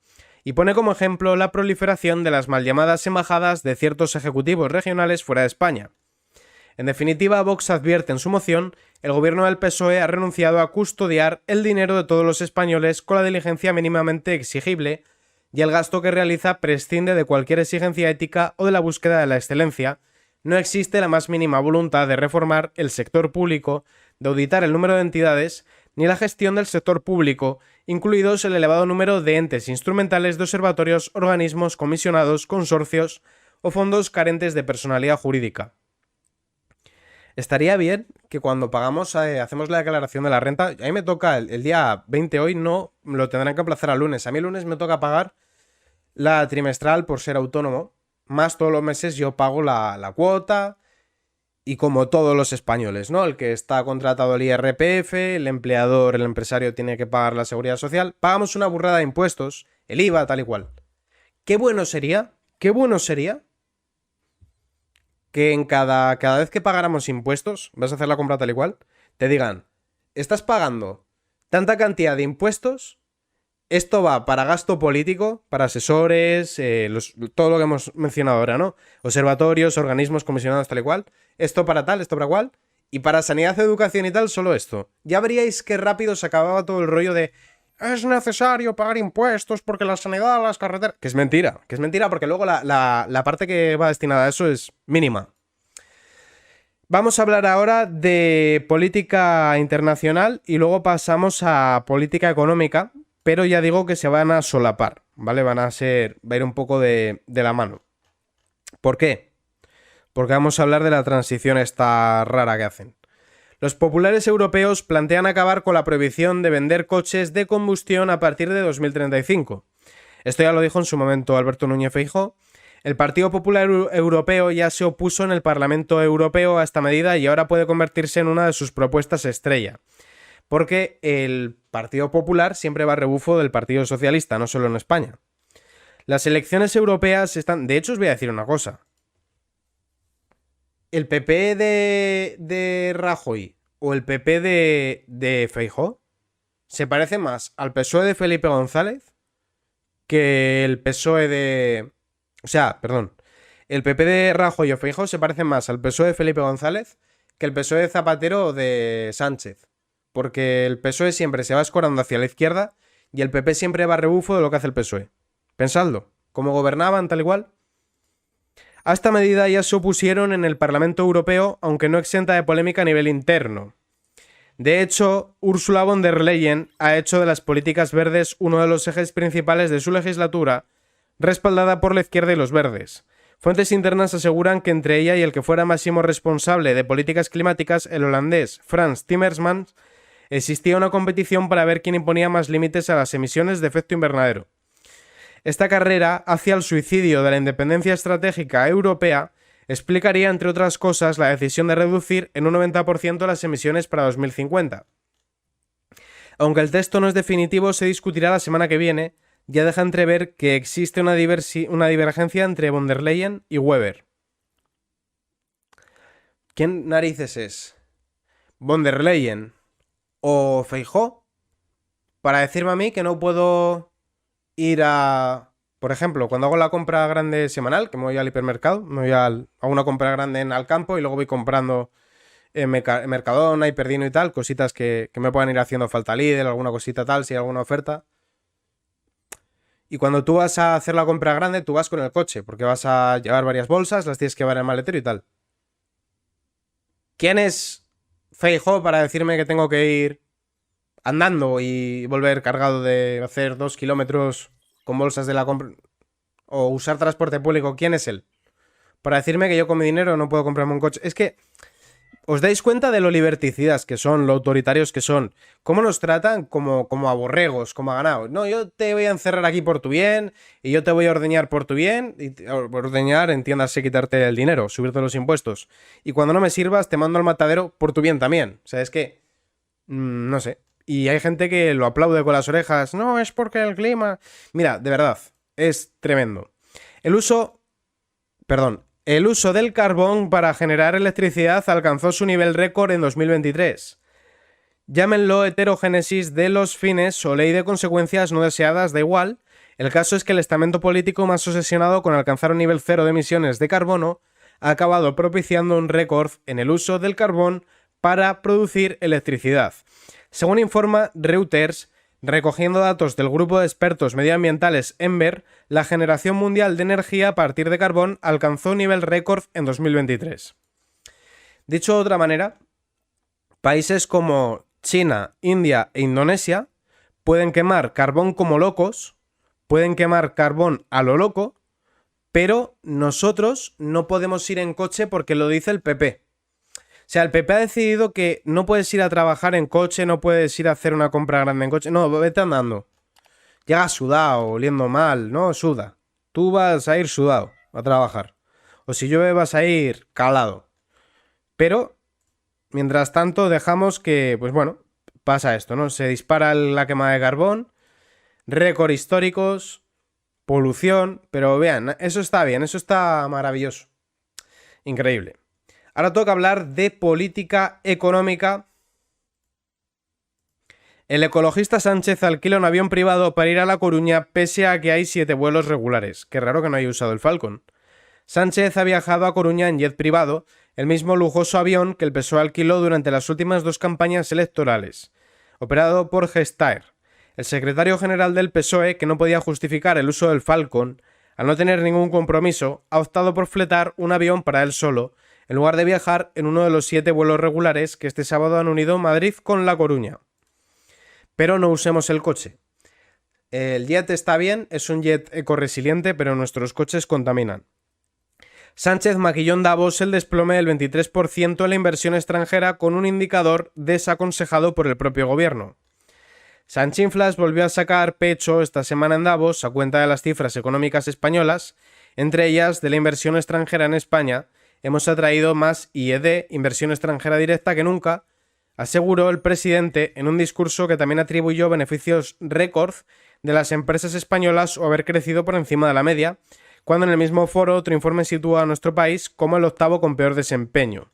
y pone como ejemplo la proliferación de las mal llamadas embajadas de ciertos ejecutivos regionales fuera de España. En definitiva, Vox advierte en su moción, el gobierno del PSOE ha renunciado a custodiar el dinero de todos los españoles con la diligencia mínimamente exigible, y el gasto que realiza prescinde de cualquier exigencia ética o de la búsqueda de la excelencia. No existe la más mínima voluntad de reformar el sector público, de auditar el número de entidades, ni la gestión del sector público, incluidos el elevado número de entes instrumentales de observatorios, organismos, comisionados, consorcios o fondos carentes de personalidad jurídica. Estaría bien que cuando pagamos, hacemos la declaración de la renta, a mí me toca el día 20 hoy, no, me lo tendrán que aplazar al lunes. A mí el lunes me toca pagar la trimestral por ser autónomo, más todos los meses yo pago la cuota y como todos los españoles, ¿no? El que está contratado el IRPF, el empleador, el empresario tiene que pagar la seguridad social, pagamos una burrada de impuestos, el IVA, tal y cual. Qué bueno sería que en cada vez que pagáramos impuestos, vas a hacer la compra tal y cual, te digan, estás pagando tanta cantidad de impuestos, esto va para gasto político, para asesores, todo lo que hemos mencionado ahora, ¿no? Observatorios, organismos comisionados tal y cual, esto para tal, esto para cual, y para sanidad, educación y tal, solo esto. Ya veríais qué rápido se acababa todo el rollo de es necesario pagar impuestos porque la sanidad, las carreteras... Que es mentira porque luego la parte que va destinada a eso es mínima. Vamos a hablar ahora de política internacional y luego pasamos a política económica, pero ya digo que se van a solapar, ¿vale? Va a ir un poco de la mano. ¿Por qué? Porque vamos a hablar de la transición esta rara que hacen. Los populares europeos plantean acabar con la prohibición de vender coches de combustión a partir de 2035. Esto ya lo dijo en su momento Alberto Núñez Feijóo. El Partido Popular Europeo ya se opuso en el Parlamento Europeo a esta medida y ahora puede convertirse en una de sus propuestas estrella. Porque el Partido Popular siempre va a rebufo del Partido Socialista, no solo en España. Las elecciones europeas están... De hecho, os voy a decir una cosa. ¿El PP de Rajoy o el PP de Feijóo se parece más al PSOE de Felipe González que el PSOE de... O sea, perdón. El PP de Rajoy o Feijóo se parece más al PSOE de Felipe González que el PSOE de Zapatero o de Sánchez. Porque el PSOE siempre se va escorando hacia la izquierda y el PP siempre va a rebufo de lo que hace el PSOE. Pensadlo. Cómo gobernaban, tal igual. A esta medida ya se opusieron en el Parlamento Europeo, aunque no exenta de polémica a nivel interno. De hecho, Ursula von der Leyen ha hecho de las políticas verdes uno de los ejes principales de su legislatura, respaldada por la izquierda y los verdes. Fuentes internas aseguran que entre ella y el que fuera máximo responsable de políticas climáticas, el holandés Frans Timmermans, existía una competición para ver quién imponía más límites a las emisiones de efecto invernadero. Esta carrera hacia el suicidio de la independencia estratégica europea explicaría, entre otras cosas, la decisión de reducir en un 90% las emisiones para 2050. Aunque el texto no es definitivo, se discutirá la semana que viene. Ya deja entrever que existe una divergencia entre von der Leyen y Weber. ¿Quién narices es? ¿Von der Leyen o Feijóo? Para decirme a mí que no puedo ir a... Por ejemplo, cuando hago la compra grande semanal, que me voy al hipermercado, me voy a una compra grande en Alcampo y luego voy comprando en Mercadona, Hiperdino y tal, cositas que me puedan ir haciendo falta, Lidl, alguna cosita tal, si hay alguna oferta. Y cuando tú vas a hacer la compra grande, tú vas con el coche, porque vas a llevar varias bolsas, las tienes que llevar en el maletero y tal. ¿Quién es Feijóo para decirme que tengo que ir andando y volver cargado de hacer 2 kilómetros con bolsas de la compra? O usar transporte público. ¿Quién es él? Para decirme que yo con mi dinero no puedo comprarme un coche. Es que os dais cuenta de lo liberticidas que son, lo autoritarios que son. Cómo nos tratan como a borregos, como a ganados. No, yo te voy a encerrar aquí por tu bien y yo te voy a ordeñar por tu bien. Y ordeñar, entiéndase, quitarte el dinero, subirte los impuestos. Y cuando no me sirvas, te mando al matadero por tu bien también. O sea, es que... no sé. Y hay gente que lo aplaude con las orejas. No, es porque el clima... Mira, de verdad, es tremendo. El uso del carbón para generar electricidad alcanzó su nivel récord en 2023. Llámenlo heterogénesis de los fines o ley de consecuencias no deseadas, da igual. El caso es que el estamento político más obsesionado con alcanzar un nivel cero de emisiones de carbono ha acabado propiciando un récord en el uso del carbón para producir electricidad. Según informa Reuters, recogiendo datos del grupo de expertos medioambientales ENVER, la generación mundial de energía a partir de carbón alcanzó un nivel récord en 2023. Dicho de otra manera, países como China, India e Indonesia pueden quemar carbón como locos, pueden quemar carbón a lo loco, pero nosotros no podemos ir en coche porque lo dice el PP. O sea, el PP ha decidido que no puedes ir a trabajar en coche, no puedes ir a hacer una compra grande en coche. No, vete andando. Llegas sudado, oliendo mal, no, suda. Tú vas a ir sudado a trabajar. O si llueve vas a ir calado. Pero, mientras tanto, dejamos que, pues bueno, pasa esto, ¿no? Se dispara la quema de carbón, récord históricos, polución, pero vean, eso está bien, eso está maravilloso. Increíble. Ahora toca hablar de política económica. El ecologista Sánchez alquila un avión privado para ir a La Coruña pese a que hay 7 vuelos regulares. Qué raro que no haya usado el Falcon. Sánchez ha viajado a Coruña en jet privado, el mismo lujoso avión que el PSOE alquiló durante las últimas 2 campañas electorales, operado por Gestair. El secretario general del PSOE, que no podía justificar el uso del Falcon, al no tener ningún compromiso, ha optado por fletar un avión para él solo, en lugar de viajar en uno de los 7 vuelos regulares que este sábado han unido Madrid con La Coruña. Pero no usemos el coche. El jet está bien, es un jet ecoresiliente, pero nuestros coches contaminan. Sánchez maquilló en Davos el desplome del 23% en la inversión extranjera con un indicador desaconsejado por el propio gobierno. Sanchinflas volvió a sacar pecho esta semana en Davos a cuenta de las cifras económicas españolas, entre ellas de la inversión extranjera en España. Hemos atraído más IED, inversión extranjera directa, que nunca, aseguró el presidente en un discurso que también atribuyó beneficios récord de las empresas españolas o haber crecido por encima de la media, cuando en el mismo foro otro informe sitúa a nuestro país como el 8º con peor desempeño.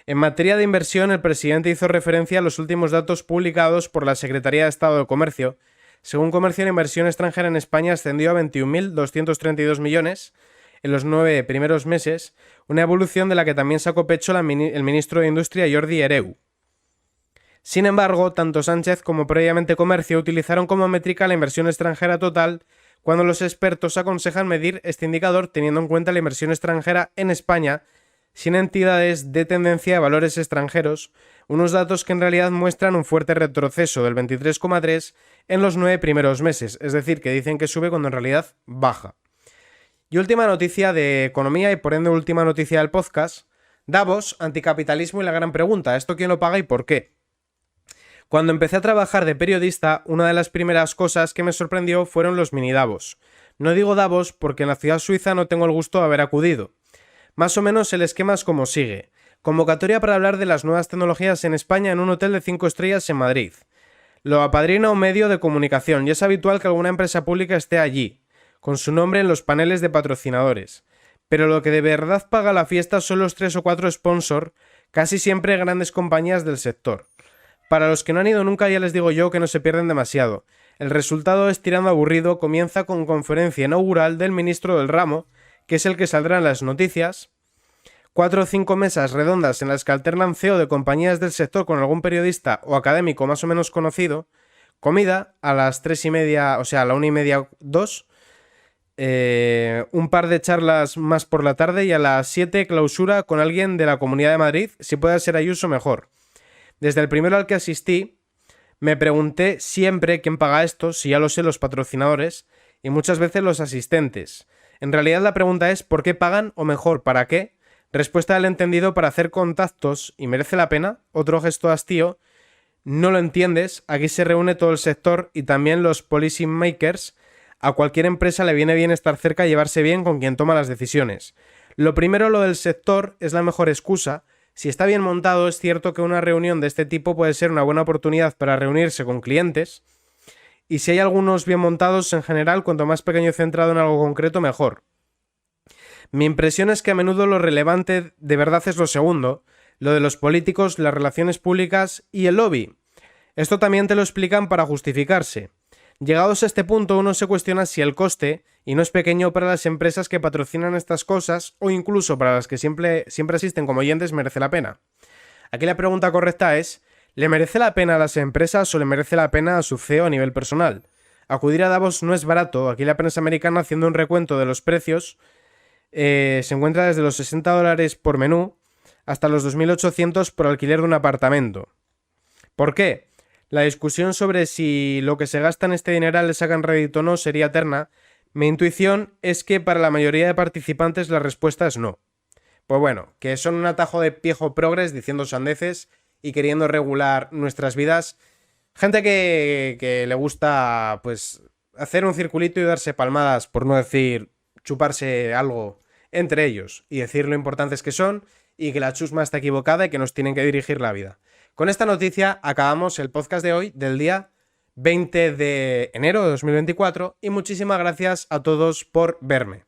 En materia de inversión, el presidente hizo referencia a los últimos datos publicados por la Secretaría de Estado de Comercio. Según Comercio, la inversión extranjera en España ascendió a 21.232 millones en los 9 primeros meses, una evolución de la que también sacó pecho el ministro de Industria, Jordi Hereu. Sin embargo, tanto Sánchez como previamente Comercio utilizaron como métrica la inversión extranjera total, cuando los expertos aconsejan medir este indicador teniendo en cuenta la inversión extranjera en España sin entidades de tendencia de valores extranjeros, unos datos que en realidad muestran un fuerte retroceso del 23,3 en los 9 primeros meses, es decir, que dicen que sube cuando en realidad baja. Y última noticia de economía y por ende última noticia del podcast, Davos, anticapitalismo y la gran pregunta, ¿esto quién lo paga y por qué? Cuando empecé a trabajar de periodista, una de las primeras cosas que me sorprendió fueron los mini Davos. No digo Davos porque en la ciudad suiza no tengo el gusto de haber acudido. Más o menos el esquema es como sigue. Convocatoria para hablar de las nuevas tecnologías en España en un hotel de 5 estrellas en Madrid. Lo apadrina un medio de comunicación y es habitual que alguna empresa pública esté allí, con su nombre en los paneles de patrocinadores. Pero lo que de verdad paga la fiesta son los 3 o 4 sponsors, casi siempre grandes compañías del sector. Para los que no han ido nunca ya les digo yo que no se pierden demasiado. El resultado es tirando aburrido, comienza con conferencia inaugural del ministro del ramo, que es el que saldrá en las noticias, 4 o 5 mesas redondas en las que alternan CEO de compañías del sector con algún periodista o académico más o menos conocido, comida a las 3:30, o sea, a la 1:30, 2, un par de charlas más por la tarde y a las 7 clausura con alguien de la Comunidad de Madrid, si puede ser Ayuso mejor. Desde el primero al que asistí, me pregunté siempre quién paga esto, si ya lo sé, los patrocinadores, y muchas veces los asistentes. En realidad la pregunta es ¿por qué pagan o mejor, para qué? Respuesta del entendido para hacer contactos y merece la pena. Otro gesto hastío. No lo entiendes, aquí se reúne todo el sector y también los policy makers. A cualquier empresa le viene bien estar cerca y llevarse bien con quien toma las decisiones. Lo primero, lo del sector, es la mejor excusa. Si está bien montado, es cierto que una reunión de este tipo puede ser una buena oportunidad para reunirse con clientes. Y si hay algunos bien montados, en general, cuanto más pequeño y centrado en algo concreto, mejor. Mi impresión es que a menudo lo relevante de verdad es lo segundo, lo de los políticos, las relaciones públicas y el lobby. Esto también te lo explican para justificarse. Llegados a este punto, uno se cuestiona si el coste, y no es pequeño para las empresas que patrocinan estas cosas, o incluso para las que siempre asisten como oyentes, merece la pena. Aquí la pregunta correcta es, ¿le merece la pena a las empresas o le merece la pena a su CEO a nivel personal? Acudir a Davos no es barato. Aquí la prensa americana, haciendo un recuento de los precios, se encuentra desde los $60 por menú hasta los 2.800 por alquiler de un apartamento. ¿Por qué? La discusión sobre si lo que se gasta en este dineral le sacan rédito o no sería eterna. Mi intuición es que para la mayoría de participantes la respuesta es no. Pues bueno, que son un atajo de viejo progres diciendo sandeces y queriendo regular nuestras vidas. Gente que le gusta, pues, hacer un circulito y darse palmadas, por no decir chuparse algo entre ellos y decir lo importantes que son y que la chusma está equivocada y que nos tienen que dirigir la vida. Con esta noticia acabamos el podcast de hoy, del día 20 de enero de 2024, y muchísimas gracias a todos por verme.